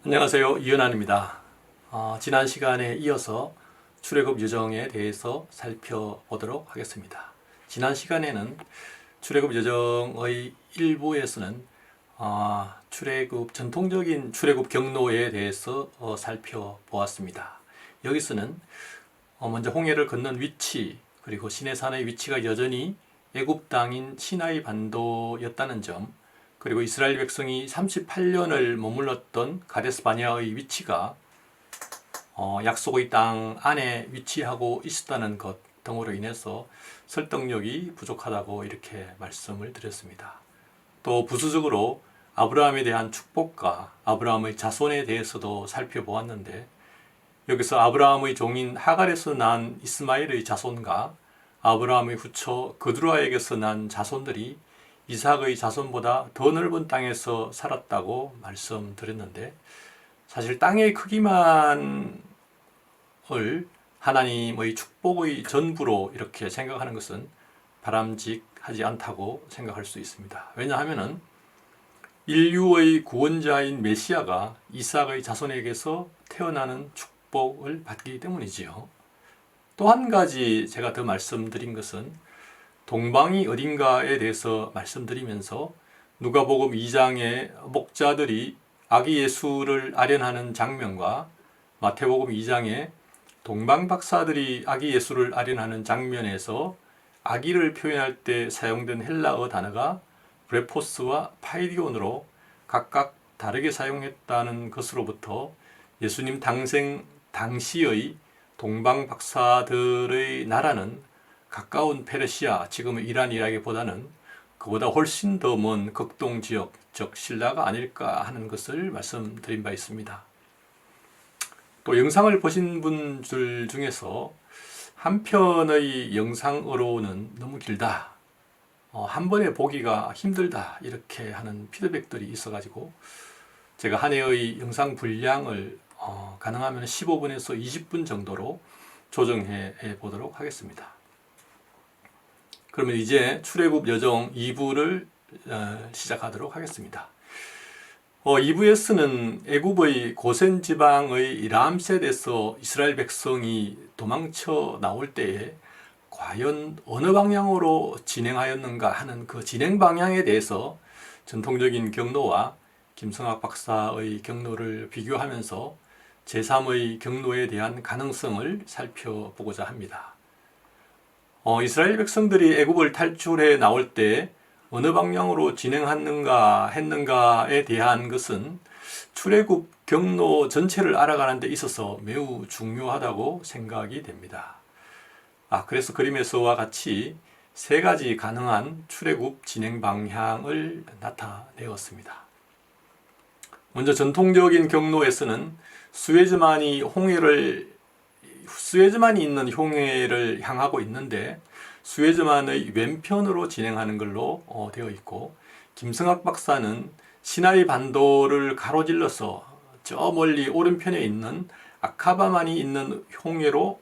안녕하세요. 이은환입니다. 지난 시간에 이어서 출애굽 여정에 대해서 살펴보도록 하겠습니다. 지난 시간에는 출애굽 여정의 일부에서는 전통적인 출애굽 경로에 대해서 살펴보았습니다. 여기서는 먼저 홍해를 건넌 위치, 그리고 시내산의 위치가 여전히 애굽 땅인 시나이 반도였다는 점, 그리고 이스라엘 백성이 38년을 머물렀던 가데스 바네아의 위치가 약속의 땅 안에 위치하고 있었다는 것 등으로 인해서 설득력이 부족하다고 이렇게 말씀을 드렸습니다. 또 부수적으로 아브라함에 대한 축복과 아브라함의 자손에 대해서도 살펴보았는데, 여기서 아브라함의 종인 하갈에서 난 이스마엘의 자손과 아브라함의 후처 그두라에게서 난 자손들이 이삭의 자손보다 더 넓은 땅에서 살았다고 말씀드렸는데, 사실 땅의 크기만을 하나님의 축복의 전부로 이렇게 생각하는 것은 바람직하지 않다고 생각할 수 있습니다. 왜냐하면 인류의 구원자인 메시아가 이삭의 자손에게서 태어나는 축복을 받기 때문이지요. 또 한 가지 제가 더 말씀드린 것은 동방이 어딘가에 대해서 말씀드리면서 누가복음 2장에 목자들이 아기 예수를 아련하는 장면과 마태복음 2장에 동방 박사들이 아기 예수를 아련하는 장면에서 아기를 표현할 때 사용된 헬라어 단어가 브레포스와 파이디온으로 각각 다르게 사용했다는 것으로부터 예수님 당시의 동방 박사들의 나라는 가까운 페르시아, 지금의 이란, 이라기보다는 그보다 훨씬 더 먼 극동 지역, 즉 신라가 아닐까 하는 것을 말씀드린 바 있습니다. 또 영상을 보신 분들 중에서 한 편의 영상으로는 너무 길다, 한 번에 보기가 힘들다, 이렇게 하는 피드백들이 있어가지고 제가 한 해의 영상 분량을 가능하면 15분에서 20분 정도로 조정해 보도록 하겠습니다. 그러면 이제 출애굽 여정 2부를 시작하도록 하겠습니다. 2부에서는 애굽의 고센 지방의 람셋에서 이스라엘 백성이 도망쳐 나올 때에 과연 어느 방향으로 진행하였는가 하는 그 진행 방향에 대해서 전통적인 경로와 김성학 박사의 경로를 비교하면서 제3의 경로에 대한 가능성을 살펴보고자 합니다. 이스라엘 백성들이 애굽을 탈출해 나올 때 어느 방향으로 했는가에 대한 것은 출애굽 경로 전체를 알아가는 데 있어서 매우 중요하다고 생각이 됩니다. 그래서 그림에서와 같이 세 가지 가능한 출애굽 진행 방향을 나타내었습니다. 먼저 전통적인 경로에서는 수에즈만이 있는 홍해를 향하고 있는데 수에즈만의 왼편으로 진행하는 걸로 되어 있고, 김성학 박사는 시나이 반도를 가로질러서 저 멀리 오른편에 있는 아카바만이 있는 홍해로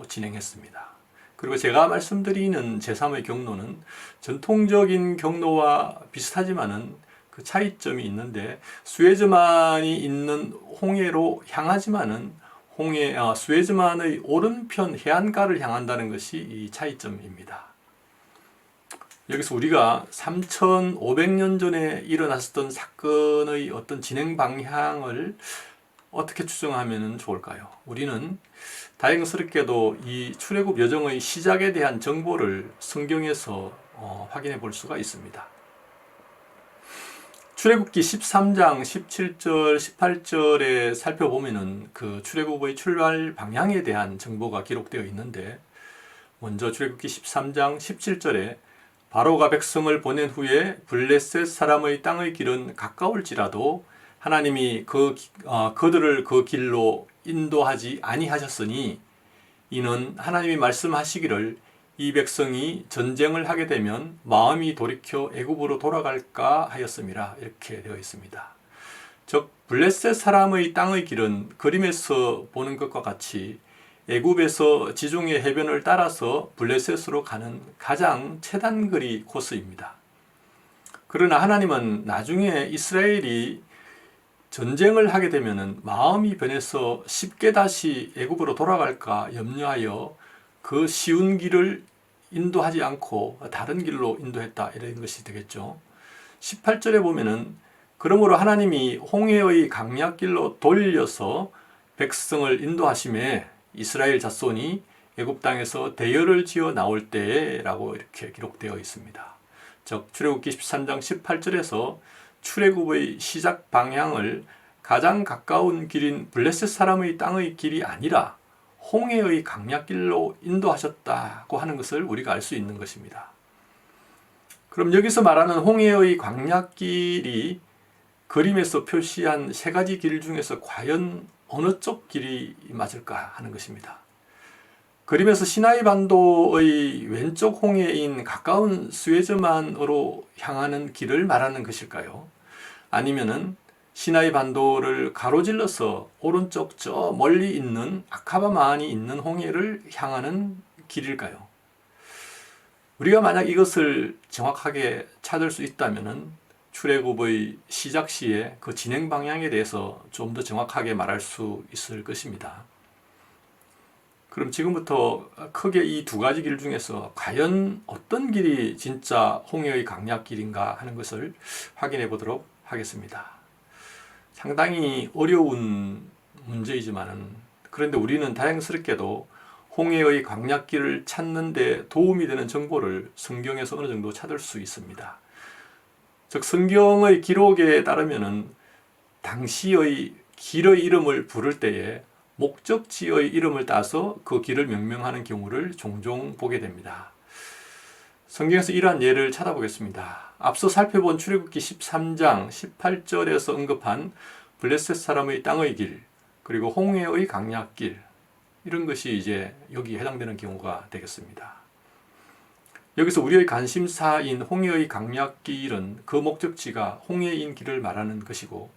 진행했습니다. 그리고 제가 말씀드리는 제3의 경로는 전통적인 경로와 비슷하지만은 그 차이점이 있는데, 수에즈만이 있는 홍해로 향하지만은 수에즈만의 오른편 해안가를 향한다는 것이 이 차이점입니다. 여기서 우리가 3500년 전에 일어났었던 사건의 어떤 진행 방향을 어떻게 추정하면 좋을까요? 우리는 다행스럽게도 이 출애굽 여정의 시작에 대한 정보를 성경에서 확인해 볼 수가 있습니다. 출애굽기 13장 17절 18절에 살펴보면은 그 출애굽의 출발 방향에 대한 정보가 기록되어 있는데, 먼저 출애굽기 13장 17절에 바로가 백성을 보낸 후에 블레셋 사람의 땅의 길은 가까울지라도 하나님이 그들을 그 길로 인도하지 아니하셨으니 이는 하나님이 말씀하시기를 이 백성이 전쟁을 하게 되면 마음이 돌이켜 애굽으로 돌아갈까 하였음이라, 이렇게 되어 있습니다. 즉 블레셋 사람의 땅의 길은 그림에서 보는 것과 같이 애굽에서 지중해 해변을 따라서 블레셋으로 가는 가장 최단거리 코스입니다. 그러나 하나님은 나중에 이스라엘이 전쟁을 하게 되면은 마음이 변해서 쉽게 다시 애굽으로 돌아갈까 염려하여 그 쉬운 길을 인도하지 않고 다른 길로 인도했다, 이런 것이 되겠죠. 18절에 보면은 그러므로 하나님이 홍해의 강약길로 돌려서 백성을 인도하심에 이스라엘 자손이 애굽 땅에서 대열을 지어 나올 때라고 이렇게 기록되어 있습니다. 즉 출애굽기 13장 18절에서 출애굽의 시작 방향을 가장 가까운 길인 블레셋 사람의 땅의 길이 아니라 홍해의 강약길로 인도하셨다고 하는 것을 우리가 알 수 있는 것입니다. 그럼 여기서 말하는 홍해의 강약길이 그림에서 표시한 세 가지 길 중에서 과연 어느 쪽 길이 맞을까 하는 것입니다. 그림에서 시나이 반도의 왼쪽 홍해인 가까운 스웨즈만으로 향하는 길을 말하는 것일까요? 아니면은 시나이 반도를 가로질러서 오른쪽 저 멀리 있는 아카바만이 있는 홍해를 향하는 길일까요? 우리가 만약 이것을 정확하게 찾을 수 있다면은 출애굽의 시작 시에 그 진행 방향에 대해서 좀 더 정확하게 말할 수 있을 것입니다. 그럼 지금부터 크게 이 두 가지 길 중에서 과연 어떤 길이 진짜 홍해의 강약길인가 하는 것을 확인해 보도록 하겠습니다. 상당히 어려운 문제이지만은 그런데 우리는 다행스럽게도 홍해의 강약길을 찾는 데 도움이 되는 정보를 성경에서 어느 정도 찾을 수 있습니다. 즉 성경의 기록에 따르면은 당시의 길의 이름을 부를 때에 목적지의 이름을 따서 그 길을 명명하는 경우를 종종 보게 됩니다. 성경에서 이러한 예를 찾아보겠습니다. 앞서 살펴본 출애굽기 13장 18절에서 언급한 블레셋 사람의 땅의 길, 그리고 홍해의 강약길, 이런 것이 이제 여기에 해당되는 경우가 되겠습니다. 여기서 우리의 관심사인 홍해의 강약길은 그 목적지가 홍해인 길을 말하는 것이고,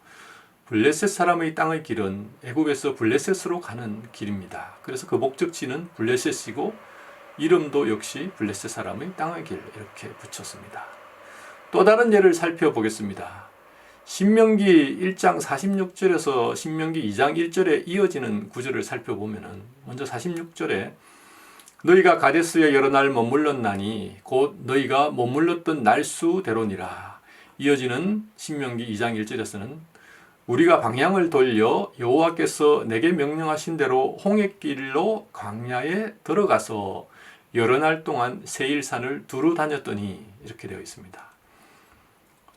블레셋 사람의 땅의 길은 애굽에서 블레셋으로 가는 길입니다. 그래서 그 목적지는 블레셋이고 이름도 역시 블레셋 사람의 땅의 길, 이렇게 붙였습니다. 또 다른 예를 살펴보겠습니다. 신명기 1장 46절에서 신명기 2장 1절에 이어지는 구절을 살펴보면 먼저 46절에 너희가 가데스에 여러 날 머물렀나니 곧 너희가 머물렀던 날수대로니라. 이어지는 신명기 2장 1절에서는 우리가 방향을 돌려 여호와께서 내게 명령하신 대로 홍해길로 광야에 들어가서 여러 날 동안 세일산을 두루 다녔더니, 이렇게 되어 있습니다.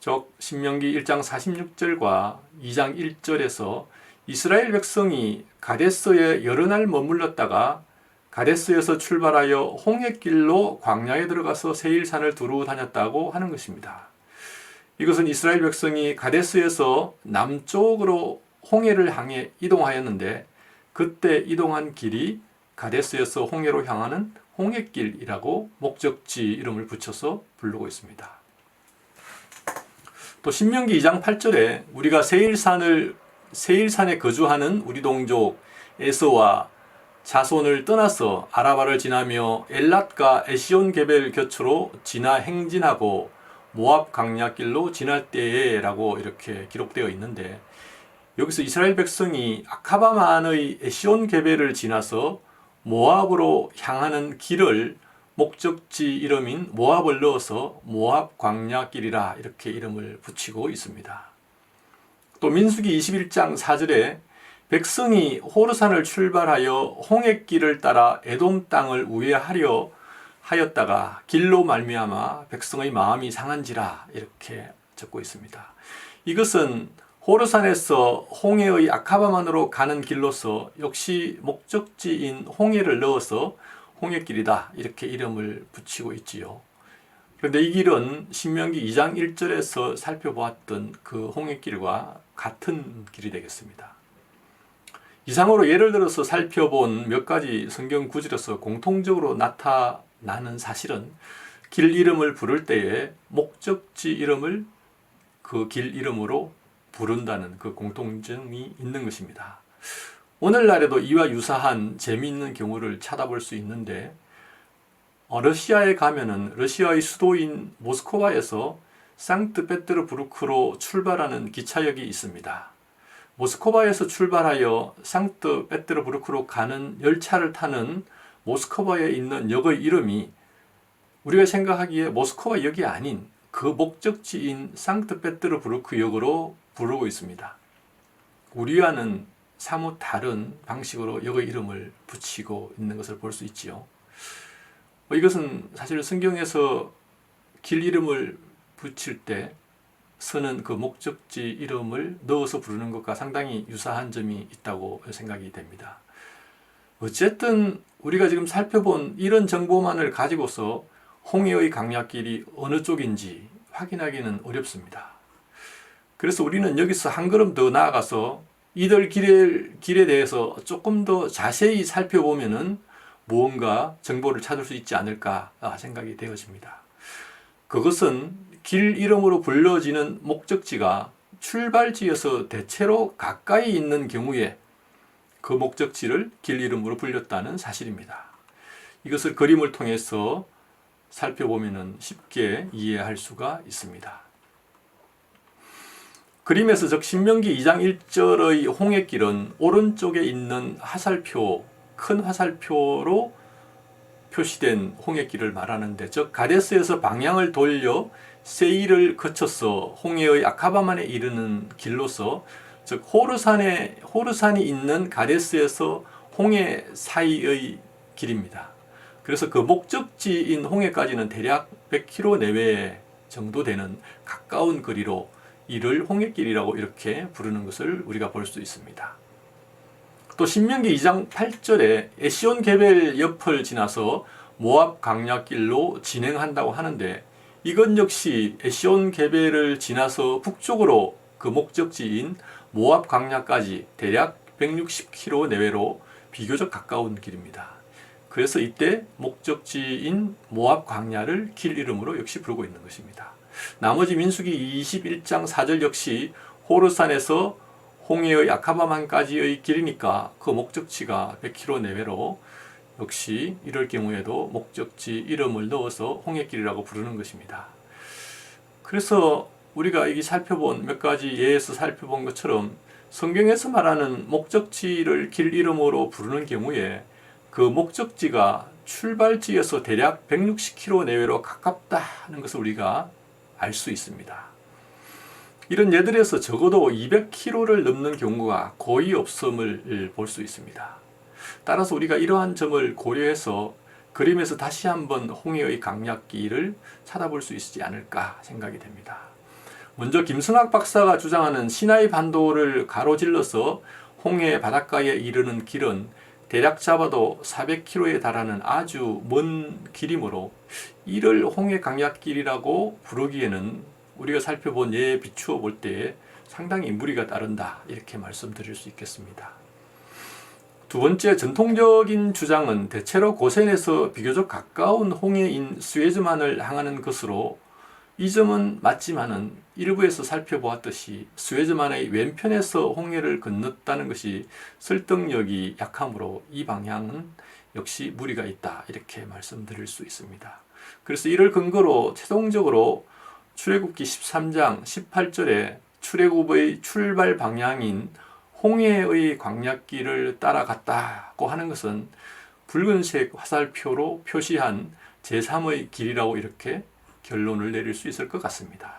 즉 신명기 1장 46절과 2장 1절에서 이스라엘 백성이 가데스에 여러 날 머물렀다가 가데스에서 출발하여 홍해길로 광야에 들어가서 세일산을 두루 다녔다고 하는 것입니다. 이것은 이스라엘 백성이 가데스에서 남쪽으로 홍해를 향해 이동하였는데 그때 이동한 길이 가데스에서 홍해로 향하는 홍해길이라고 목적지 이름을 붙여서 부르고 있습니다. 또 신명기 2장 8절에 우리가 세일산에 거주하는 우리 동족 에서와 자손을 떠나서 아라바를 지나며 엘랏과 에시온 게벨 곁으로 지나 행진하고 모압 강약길로 지날 때에 라고 이렇게 기록되어 있는데, 여기서 이스라엘 백성이 아카바만의 에시온 게벨을 지나서 모압으로 향하는 길을 목적지 이름인 모압을 넣어서 모압 광야길이라 이렇게 이름을 붙이고 있습니다. 또 민수기 21장 4절에 백성이 호르산을 출발하여 홍해길을 따라 에돔 땅을 우회하려 하였다가 길로 말미암아 백성의 마음이 상한지라, 이렇게 적고 있습니다. 이것은 호르산에서 홍해의 아카바만으로 가는 길로서 역시 목적지인 홍해를 넣어서 홍해길이다, 이렇게 이름을 붙이고 있지요. 그런데 이 길은 신명기 2장 1절에서 살펴보았던 그 홍해길과 같은 길이 되겠습니다. 이상으로 예를 들어서 살펴본 몇 가지 성경 구절에서 공통적으로 나타나는 사실은 길 이름을 부를 때에 목적지 이름을 그 길 이름으로 부른다는 그 공통점이 있는 것입니다. 오늘날에도 이와 유사한 재미있는 경우를 찾아볼 수 있는데, 러시아에 가면은 러시아의 수도인 모스크바에서 상트페테르부르크로 출발하는 기차역이 있습니다. 모스크바에서 출발하여 상트페테르부르크로 가는 열차를 타는 모스크바에 있는 역의 이름이 우리가 생각하기에 모스크바 역이 아닌 그 목적지인 상트페테르부르크 역으로 부르고 있습니다. 우리와는 사뭇 다른 방식으로 역의 이름을 붙이고 있는 것을 볼 수 있지요. 이것은 사실 성경에서 길 이름을 붙일 때 쓰는 그 목적지 이름을 넣어서 부르는 것과 상당히 유사한 점이 있다고 생각이 됩니다. 어쨌든 우리가 지금 살펴본 이런 정보만을 가지고서 홍해의 강약길이 어느 쪽인지 확인하기는 어렵습니다. 그래서 우리는 여기서 한 걸음 더 나아가서 이들 길에 대해서 조금 더 자세히 살펴보면은 무언가 정보를 찾을 수 있지 않을까 생각이 되어집니다. 그것은 길 이름으로 불려지는 목적지가 출발지에서 대체로 가까이 있는 경우에 그 목적지를 길 이름으로 불렸다는 사실입니다. 이것을 그림을 통해서 살펴보면 쉽게 이해할 수가 있습니다. 그림에서 즉 신명기 2장 1절의 홍해길은 오른쪽에 있는 화살표, 큰 화살표로 표시된 홍해길을 말하는데, 즉 가데스에서 방향을 돌려 세일을 거쳐서 홍해의 아카바만에 이르는 길로서, 즉 호르산이 있는 가데스에서 홍해 사이의 길입니다. 그래서 그 목적지인 홍해까지는 대략 100km 내외 정도 되는 가까운 거리로 이를 홍해길이라고 이렇게 부르는 것을 우리가 볼 수 있습니다. 또 신명기 2장 8절에 에시온 게벨 옆을 지나서 모압 강약길로 진행한다고 하는데, 이건 역시 에시온 게벨을 지나서 북쪽으로 그 목적지인 모압 강약까지 대략 160km 내외로 비교적 가까운 길입니다. 그래서 이때 목적지인 모압 광야를 길 이름으로 역시 부르고 있는 것입니다. 나머지 민수기 21장 4절 역시 호르산에서 홍해의 아카바만까지의 길이니까 그 목적지가 100km 내외로 역시 이럴 경우에도 목적지 이름을 넣어서 홍해길이라고 부르는 것입니다. 그래서 우리가 여기 살펴본 몇 가지 예에서 살펴본 것처럼 성경에서 말하는 목적지를 길 이름으로 부르는 경우에 그 목적지가 출발지에서 대략 160km 내외로 가깝다는 것을 우리가 알 수 있습니다. 이런 예들에서 적어도 200km를 넘는 경우가 거의 없음을 볼 수 있습니다. 따라서 우리가 이러한 점을 고려해서 그림에서 다시 한번 홍해의 강약길을 찾아볼 수 있지 않을까 생각이 됩니다. 먼저 김승학 박사가 주장하는 시나이 반도를 가로질러서 홍해 바닷가에 이르는 길은 대략 잡아도 400km에 달하는 아주 먼 길이므로 이를 홍해 강약길이라고 부르기에는 우리가 살펴본 예에 비추어 볼 때에 상당히 무리가 따른다, 이렇게 말씀드릴 수 있겠습니다. 두 번째, 전통적인 주장은 대체로 고센에서 비교적 가까운 홍해인 수에즈만을 향하는 것으로, 이 점은 맞지만은 일부에서 살펴보았듯이 수에즈만의 왼편에서 홍해를 건넜다는 것이 설득력이 약하므로 이 방향은 역시 무리가 있다, 이렇게 말씀드릴 수 있습니다. 그래서 이를 근거로 최종적으로 출애굽기 13장 18절에 출애굽의 출발 방향인 홍해의 광약길을 따라갔다고 하는 것은 붉은색 화살표로 표시한 제3의 길이라고 이렇게 결론을 내릴 수 있을 것 같습니다.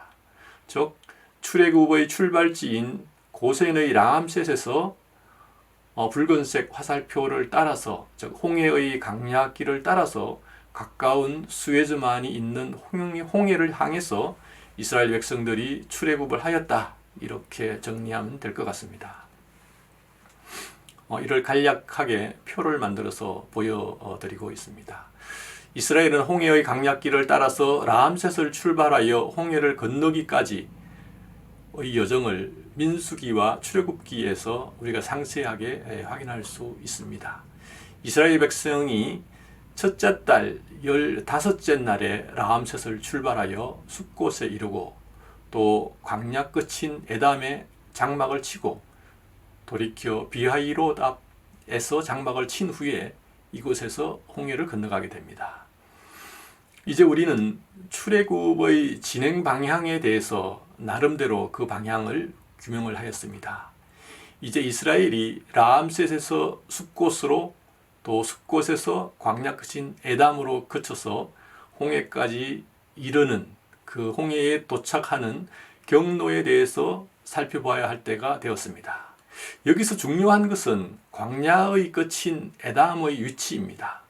즉 출애굽의 출발지인 고센의 라암셋에서 붉은색 화살표를 따라서, 즉 홍해의 강약길을 따라서 가까운 수에즈만이 있는 홍해를 향해서 이스라엘 백성들이 출애굽을 하였다, 이렇게 정리하면 될 것 같습니다. 이를 간략하게 표를 만들어서 보여드리고 있습니다. 이스라엘은 홍해의 강약길을 따라서 라암셋을 출발하여 홍해를 건너기까지의 여정을 민수기와 출애굽기에서 우리가 상세하게 확인할 수 있습니다. 이스라엘 백성이 첫째 달 15째 날에 라암셋을 출발하여 숲곳에 이르고, 또 광야 끝인 에담에 장막을 치고 돌이켜 비하이롯앞에서 장막을 친 후에 이곳에서 홍해를 건너가게 됩니다. 이제 우리는 출애굽의 진행 방향에 대해서 나름대로 그 방향을 규명을 하였습니다. 이제 이스라엘이 라암셋에서 숫곳으로 또 숫곳에서 광야 끝인 에담으로 거쳐서 홍해까지 이르는 그 홍해에 도착하는 경로에 대해서 살펴봐야 할 때가 되었습니다. 여기서 중요한 것은 광야의 끝인 에담의 위치입니다.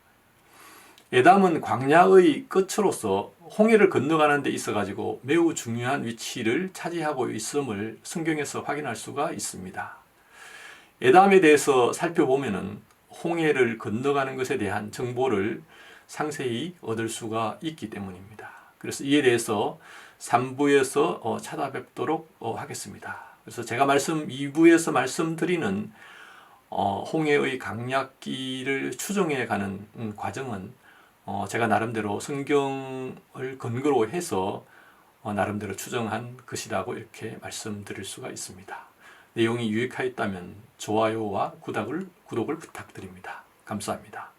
에담은 광야의 끝으로서 홍해를 건너가는 데 있어 가지고 매우 중요한 위치를 차지하고 있음을 성경에서 확인할 수가 있습니다. 에담에 대해서 살펴보면은 홍해를 건너가는 것에 대한 정보를 상세히 얻을 수가 있기 때문입니다. 그래서 이에 대해서 3부에서 찾아뵙도록 하겠습니다. 그래서 제가 2부에서 말씀드리는 홍해의 강약기를 추정해 가는 과정은 제가 나름대로 성경을 근거로 해서 나름대로 추정한 것이라고 이렇게 말씀드릴 수가 있습니다. 내용이 유익하였다면 좋아요와 구독을 부탁드립니다. 감사합니다.